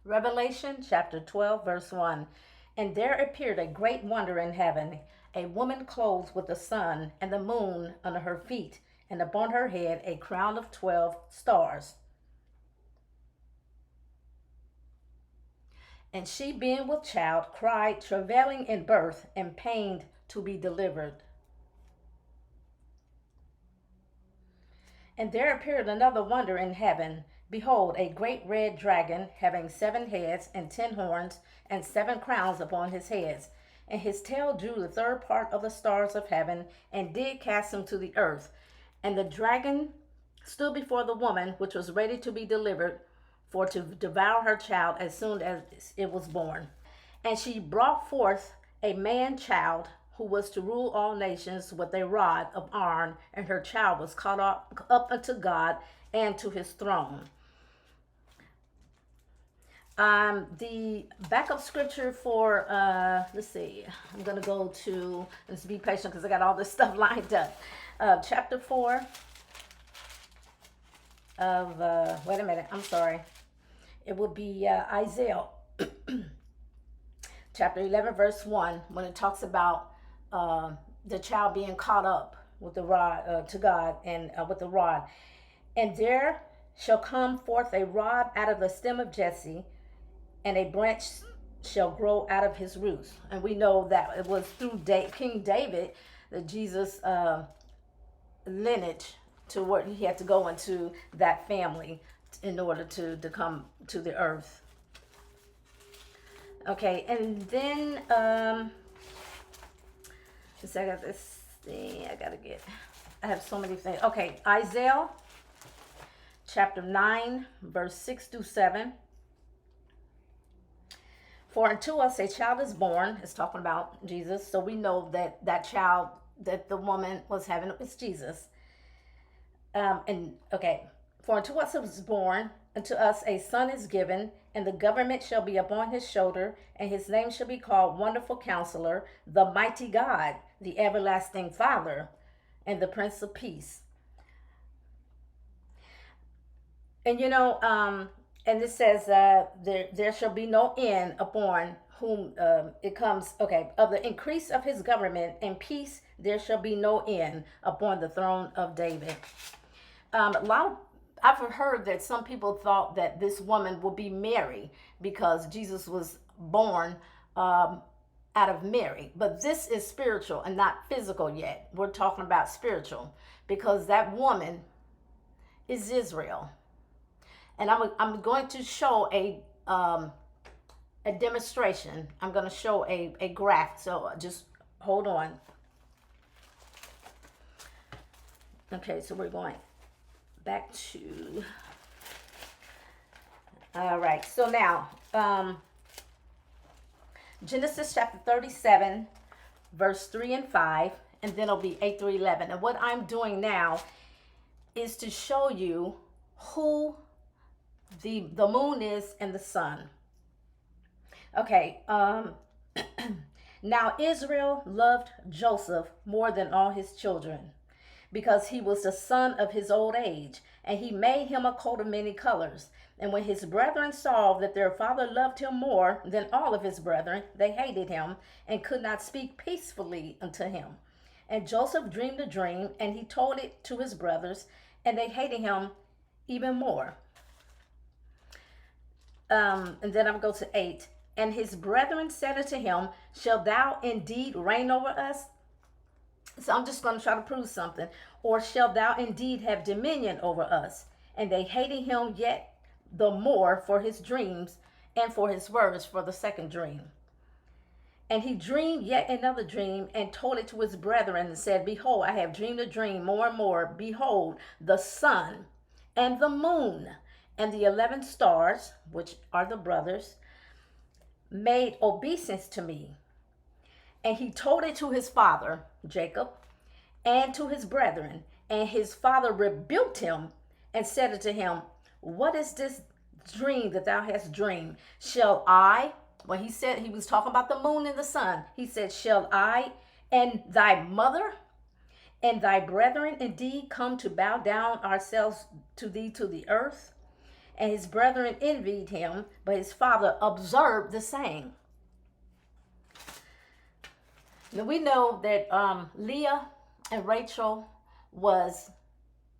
Revelation chapter 12, verse 1. And there appeared a great wonder in heaven, a woman clothed with the sun and the moon under her feet, and upon her head a crown of 12 stars. And she, being with child, cried, travailing in birth, and pained to be delivered. And there appeared another wonder in heaven. Behold, a great red dragon, having 7 heads and 10 horns, and 7 crowns upon his heads. And his tail drew the third part of the stars of heaven, and did cast them to the earth. And the dragon stood before the woman, which was ready to be delivered, for to devour her child as soon as it was born. And she brought forth a man child, who was to rule all nations with a rod of iron, and her child was caught up unto God and to his throne. The backup scripture for, let's see, I'm going to go to, let's be patient because I got all this stuff lined up. Chapter 4 of, wait a minute, I'm sorry. It will be Isaiah chapter 11, verse 1, when it talks about the child being caught up with the rod to God and with the rod. And there shall come forth a rod out of the stem of Jesse, and a branch shall grow out of his roots. And we know that it was through King David that Jesus lineage to where he had to go into that family in order to come to the earth. Okay, and then I got this thing I have so many things. Okay, Isaiah chapter 9, verse 6 through 7. For unto us a child is born. It's talking about Jesus. So we know that that child that the woman was having was Jesus. For unto us is born, unto us a son is given, and the government shall be upon his shoulder, and his name shall be called Wonderful Counselor, the Mighty God, the Everlasting Father, and the Prince of Peace. And and it says there shall be no end upon whom it comes, of the increase of his government and peace there shall be no end upon the throne of David. I've heard that some people thought that this woman would be Mary because Jesus was born out of Mary. But this is spiritual and not physical yet. We're talking about spiritual because that woman is Israel. And I'm going to show a demonstration. I'm going to show a graph. So just hold on. Okay, so we're going back to, all right, so now Genesis chapter 37 verse 3 and 5, and then it'll be 8 through 11. And what I'm doing now is to show you who the moon is and the sun. Okay, now Israel loved Joseph more than all his children, because he was the son of his old age, and he made him a coat of many colors. And when his brethren saw that their father loved him more than all of his brethren, they hated him and could not speak peacefully unto him. And Joseph dreamed a dream, and he told it to his brothers, and they hated him even more. And then I'm going to go to 8. And his brethren said unto him, shall thou indeed reign over us? So I'm just going to try to prove something. Or shall thou indeed have dominion over us? And they hated him yet the more for his dreams and for his words for the second dream. And he dreamed yet another dream and told it to his brethren and said, behold, I have dreamed a dream more and more. Behold, the sun and the moon and the 11 stars, which are the brothers, made obeisance to me. And he told it to his father, Jacob, and to his brethren. And his father rebuked him and said unto him, what is this dream that thou hast dreamed? Shall I, when he said, he was talking about the moon and the sun, he said, shall I and thy mother and thy brethren indeed come to bow down ourselves to thee to the earth? and his brethren envied him, but his father observed the same. Now we know that Leah and Rachel was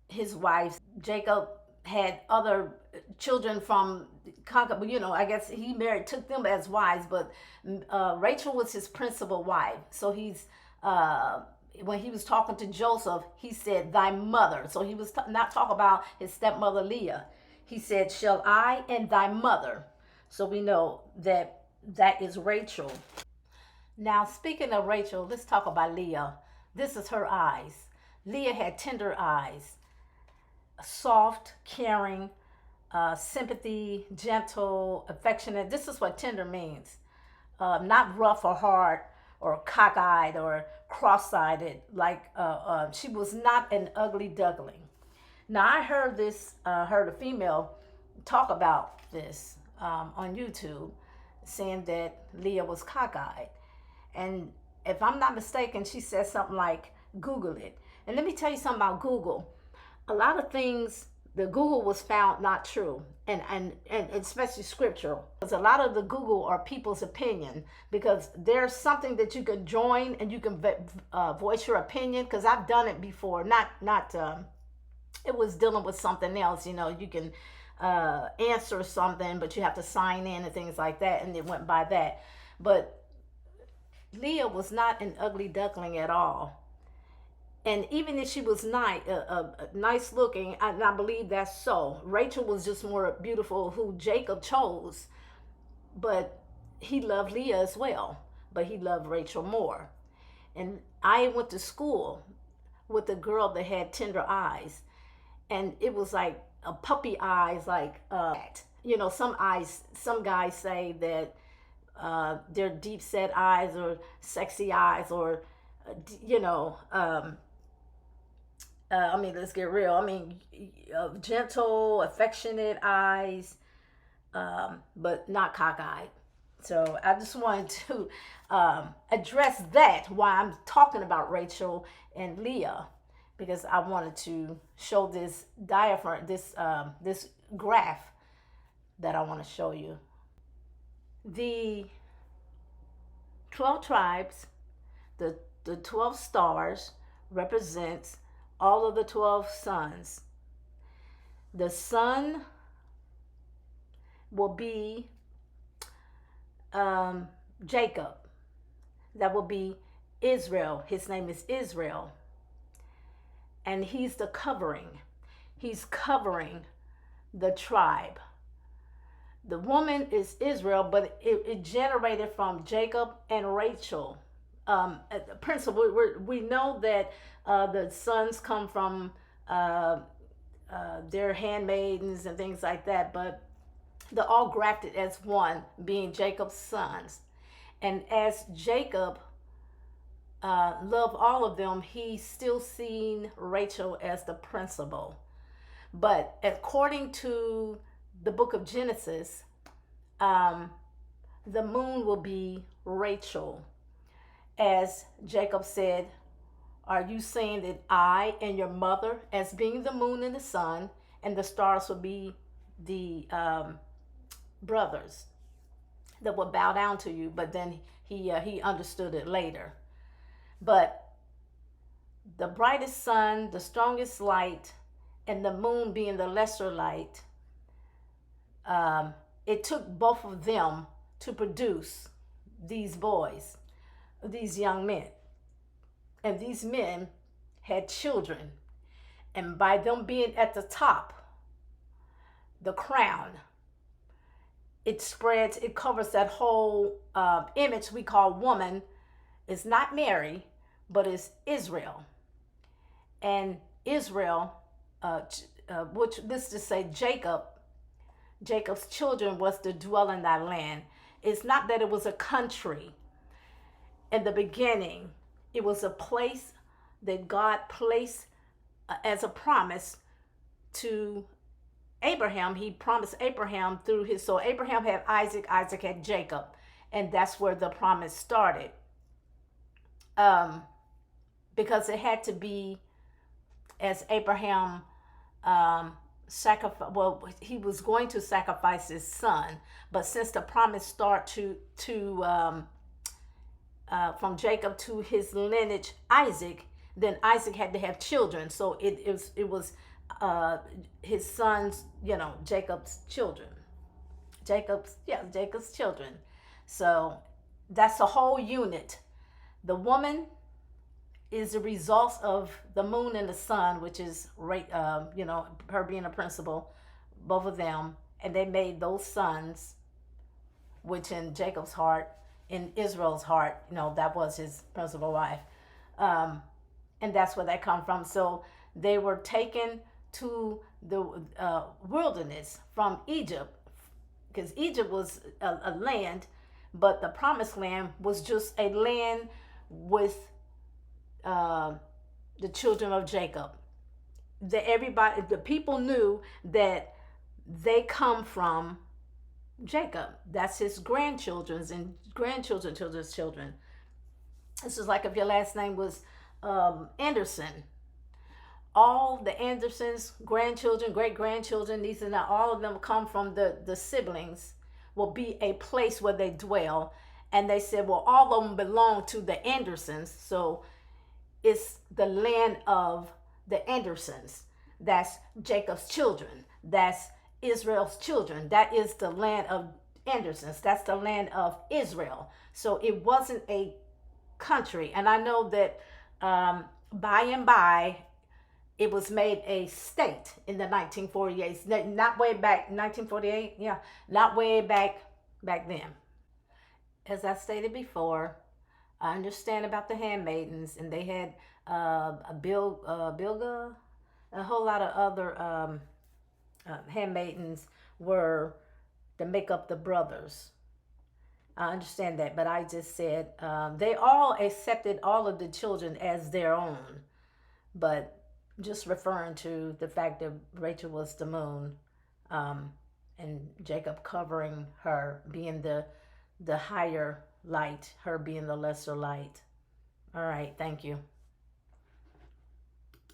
his wives. Jacob had other children from concubines. You know, I guess he took them as wives, but Rachel was his principal wife. So he's when he was talking to Joseph, he said, "Thy mother." So he was not talking about his stepmother Leah. He said, "Shall I and thy mother?" So we know that that is Rachel. Now, speaking of Rachel, let's talk about Leah. This is her eyes. Leah had tender eyes, soft, caring, sympathy, gentle, affectionate. This is what tender means. Not rough or hard or cockeyed or cross-sided. Like she was not an ugly duckling. Now I heard a female talk about this on YouTube, saying that Leah was cockeyed. And if I'm not mistaken, she said something like, Google it. And let me tell you something about Google. A lot of things, the Google was found not true, and especially scriptural. Because a lot of the Google are people's opinion, because there's something that you can join and you can voice your opinion. Because I've done it before. It was dealing with something else. You know, you can answer something, but you have to sign in and things like that, and it went by that. But Leah was not an ugly duckling at all. And even if she was nice looking, and I believe that's so. Rachel was just more beautiful, who Jacob chose. But he loved Leah as well. But he loved Rachel more. And I went to school with a girl that had tender eyes. And it was like a puppy eyes, like you know, some guys say that they're deep set eyes or sexy eyes, or you know, I mean, let's get real. I mean, gentle, affectionate eyes, but not cockeyed. So I just wanted to address that while I'm talking about Rachel and Leah, because I wanted to show this diagram, this graph that I want to show you. The 12 tribes, the 12 stars represents all of the 12 sons. The son will be Jacob. That will be Israel. His name is Israel. And he's the covering. He's covering the tribe. The woman is Israel, but it generated from Jacob and Rachel. Principle, we know that the sons come from their handmaidens and things like that, but they're all grafted as one, being Jacob's sons. And as Jacob loved all of them, he's still seen Rachel as the principal. But according to the book of Genesis, the moon will be Rachel. As Jacob said, "Are you saying that I and your mother, as being the moon and the sun, and the stars will be the brothers that will bow down to you?" But then he understood it later. But the brightest sun, the strongest light, and the moon being the lesser light, it took both of them to produce these boys, these young men. And these men had children. And by them being at the top, the crown, it spreads, it covers that whole image we call woman. It's not Mary, but it's Israel. And Israel, which let's just say Jacob's children was to dwell in that land. It's not that it was a country. In the beginning, it was a place that God placed as a promise to Abraham. He promised Abraham through his, so Abraham had Isaac, Isaac had Jacob, and that's where the promise started. Because it had to be as Abraham sacrifice. Well, he was going to sacrifice his son, but since the promise start to from Jacob to his lineage Isaac, then Isaac had to have children. So it was his sons, Jacob's children. Jacob's children. So that's a whole unit. The woman is the result of the moon and the sun, which is right, her being a principal, both of them, and they made those sons, which in Jacob's heart, in Israel's heart, that was his principal wife, and that's where that come from. So they were taken to the wilderness from Egypt, because Egypt was a land, but the promised land was just a land with the children of Jacob. The people knew that they come from Jacob. That's his grandchildren's and children's children. This is like if your last name was Anderson. All the Andersons, grandchildren, great grandchildren, these and that, all of them come from the siblings, will be a place where they dwell. And they said, well, all of them belong to the Andersons. So it's the land of the Andersons. That's Jacob's children. That's Israel's children. That is the land of Andersons. That's the land of Israel. So it wasn't a country. And I know that by and by, it was made a state in the 1948. Not way back, 1948. Yeah, not way back then. As I stated before, I understand about the handmaidens, and they had Bilga, a whole lot of other handmaidens were to make up the brothers. I understand that, but I just said they all accepted all of the children as their own, but just referring to the fact that Rachel was the moon, and Jacob covering her, being the higher light, her being the lesser light. All right, thank you.